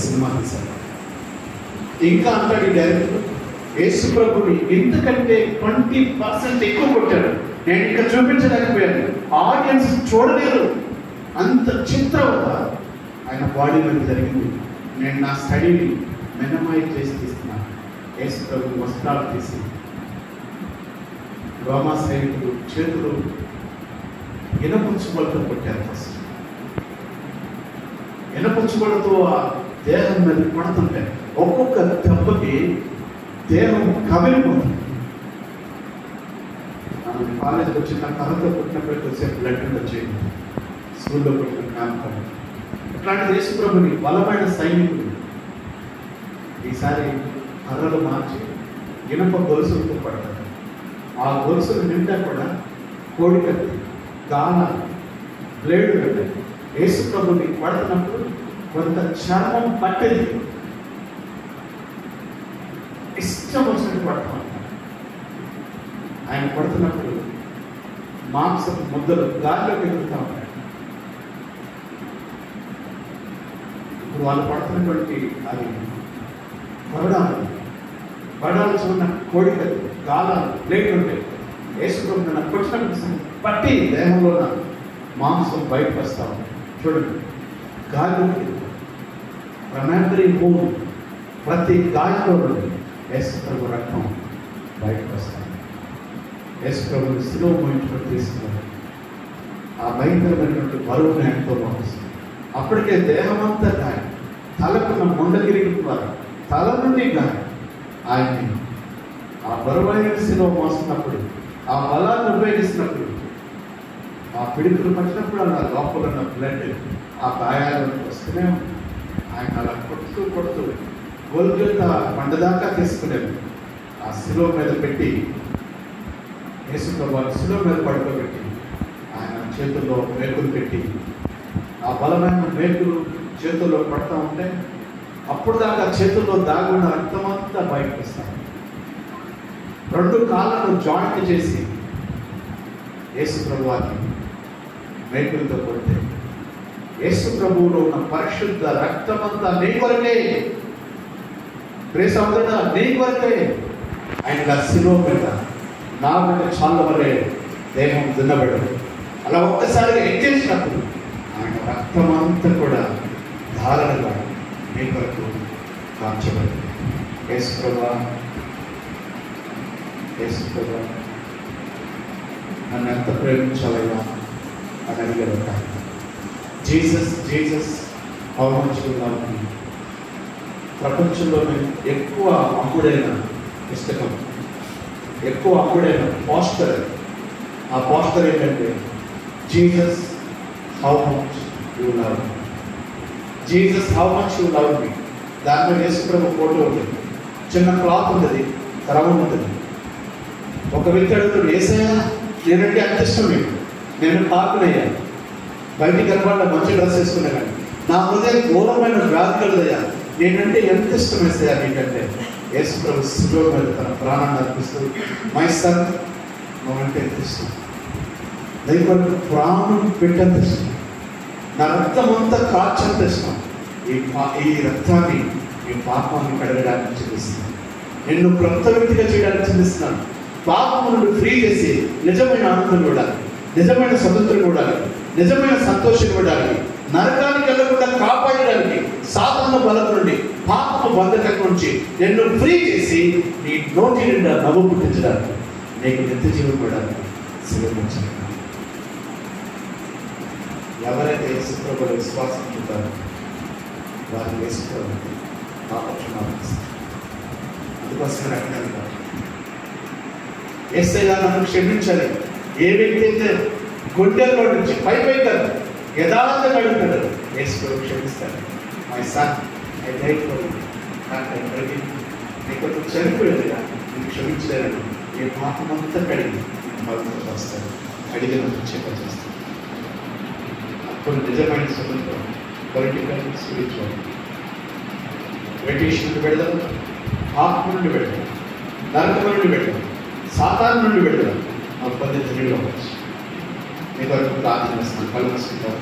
Cinema తీశారు. ఇంకా అంటాడు ఈ డైరెక్టర్, యేసు ప్రభుని ఇంతకంటే 20% ఎక్కువ కొట్టాడు, నేను ఇంకా చూపించలేకపోయాను, ఆడియన్స్ చూడలేరు, అంత చిత్రవత ఆయన బాడీ మీద జరిగింది. నేను నా స్టడీని మినిమైజ్ చేసి తీస్తున్నాను. యేసు ప్రభు వస్త్రాలు తీసి రోమా సైనికులు చేతులు ఇనపుచ్చుబడితో కొట్టారు. ఫస్ట్ ఇనపుచ్చుబడితో ఆ దేహం మీద పడుతుంటే ఒక్కొక్క దెబ్బకి దేహం కమిలిపోతుంది. ఆమె కాలేజీకి వచ్చిన కథతో పుట్టినప్పుడు కొద్దిసేపు బ్లడ్ వచ్చేది, స్కూల్లో పుట్టిన జ్ఞాపకం. ఇట్లాంటి యేసు ప్రభుని బలమైన సైనికులు ఈసారి కర్రలు మార్చి ఇనప గొలుసులతో పడతారు. ఆ గొలుసులు నిండా కూడా కోడికత్తి, గాన, బ్లేడు పెట్టారు. యేసు ప్రభుని పడుతున్నప్పుడు కొంత చర్మం పట్టేది, ఇష్టం వచ్చినట్టు పడతాం. ఆయన పడుతున్నప్పుడు మాంసపు ముద్దలు గాలిలోకి ఎదుగుతూ ఉంటాయి. ఇప్పుడు వాళ్ళు పడుతున్నటువంటి అది బడాలు చూడ కోడికలు, గాలాలు, ప్లేట్లు ఉంటాయి. వేసుకుంటున్న కొట్టినప్పుడు పట్టి దేహంలో మాంసం బయటకు వస్తా ఉంది. చూడండి, గాలిలోకి ప్రమాండరీ భూమి ప్రతి గాయంలో నుండి యేసు ప్రభు రక్తం బయటకు వస్తాడు. యేసు ప్రభుని శిలువ మోయించుకొని తీసుకున్నారు. ఆ భయంకరమైనటువంటి బరువుని ఆయనతో పంపిస్తుంది. అప్పటికే దేహమంతా గాయం, తలకున్న ముండగిరి ద్వారా తల నుండి గాయం. ఆయన్ని ఆ బరువైన శిలువ మోస్తున్నప్పుడు, ఆ బలాన్ని ఉపయోగిస్తున్నప్పుడు, ఆ పిడుకులు పట్టినప్పుడు అలా లోపల ఉన్న బ్లడ్ ఆ గాయాలను వస్తూనే ఆయన అలా కొడుతూ గోల్గొల్తా పండదాకా తీసుకునేది. ఆ శిలువ మీద పెట్టి యేసు ప్రభువు శిలువ మీద పడుకోబెట్టి ఆయన చేతుల్లో మేకులు పెట్టి ఆ బలమైన మేకులు చేతుల్లో పడుతూ ఉంటే అప్పుడు దాకా చేతుల్లో దాగున్న రక్తమంతా బయటకు వస్తాను. 2 కాళ్ళను జాయింట్ చేసి యేసు ప్రభువాన్ని మేకులతో కొడితే యేసు ప్రభువులో ఉన్న పరిశుద్ధ రక్తమంతా నీ కొరకే, ప్రేసవుతున్నా నీ కొరకే. ఆయన శిలువ మీద నా బిడ్డ చాళ్ళ వలె దేహం దున్నబడదు. అలా ఒక్కసారిగా ఎక్కేసినప్పుడు ఆయన రక్తమంతా కూడా ధారణగా నీ కొరకు కాల్చబడింది. యేసు ప్రభువా, యేసు ప్రభువా నన్ను ఎంత ప్రేమించాలయ్యా అని అడిగారు. Jesus Jesus how much you love మీ. ప్రపంచంలోనే ఎక్కువ అమ్ముడైన పుస్తకం, ఎక్కువ అమ్ముడైన పోస్టర్, ఆ పోస్టర్ ఏంటంటే Jesus how much you love me, Jesus how much you love మీ. దాంట్లో యేసు ప్రభు ఫోటో ఉంటుంది, చిన్న క్లాత్ ఉంటుంది, రౌండ్ ఉంటుంది. ఒక వ్యక్తి అడుగుతాడు, యేసయ్యా నేనంటే అంత ఇష్టం మీకు, నేను కాకునయ్యా, బయటికి కనపడ మంచి డ్రెస్ వేసుకున్నా కానీ నా హృదయం ఘోరమైన వ్యాధి కలదయ్యా, నేనంటే ఎంత ఇష్టం వేస్తాయా నీకంటే. యేసు ప్రభు శిలువ మీద తన ప్రాణాన్ని అర్పిస్తూ మై సన్ నువ్వంటే ఎంత ఇష్టం, దైవానికి ప్రాణం పెట్టంత ఇష్టం, నా రక్తం అంతా కాచంత ఇష్టం, ఈ రక్తాన్ని ఈ పాపాన్ని కడగడానికి చెల్లిస్తున్నాను, నిన్ను క్రొత్త వ్యక్తిగా చేయడానికి చెల్లిస్తున్నాను. పాపం నుండి ఫ్రీ చేసి నిజమైన ఆనందం ఇవ్వడానికి, నిజమైన స్వతంత్రం ఇవ్వడానికి, నిజమైన సంతోషం ఇవ్వడానికి, నరకానికి వెళ్ళకుండా కాపాడడానికి, సాతాను బలం నుండి, పాప బంధకం నుంచి నిన్ను ఫ్రీ చేసి నీ నోటి నిండా నవ్వు పుట్టించడానికి, నీకు నిత్య జీవం ఇవ్వడానికి శిలువను. ఎవరైతే యేసు ప్రభువులో విశ్వాసం ఉంటారో వారిని యేసు ప్రభువు పాపక్షమాపణ ఇస్తారు. అందుకోసమే అక్కడ యేసయ్యా నన్ను క్షమించాలి. ఏ వ్యక్తి అయితే గుండెల్లో నుంచి పై కాదు యథార్థంగా అడుగుతాడు, యేసు ప్రభు క్షమిస్తాడు. My son I died for you, నీకు చనిపోయేదిగా నేను క్షమించలేను, ఈ పాపమంతా కడిగి భగవంతుడు వస్తాడు, అడిగిన చేస్తాడు. అప్పుడు నిజమైన స్వతంత్రం, పొలిటికల్, స్పిరిచువల్, బ్రిటిష్ నుండి పెడదాం, ఆత్మ నుండి పెడదాం, నరకం నుండి పెడదాం, సాతాను నుండి పెడదాం, మాకు 10 అవ్వచ్చు. మీ వరకు ప్రార్థన చేస్తాను. కళ్ళు మూసుకుంటారు.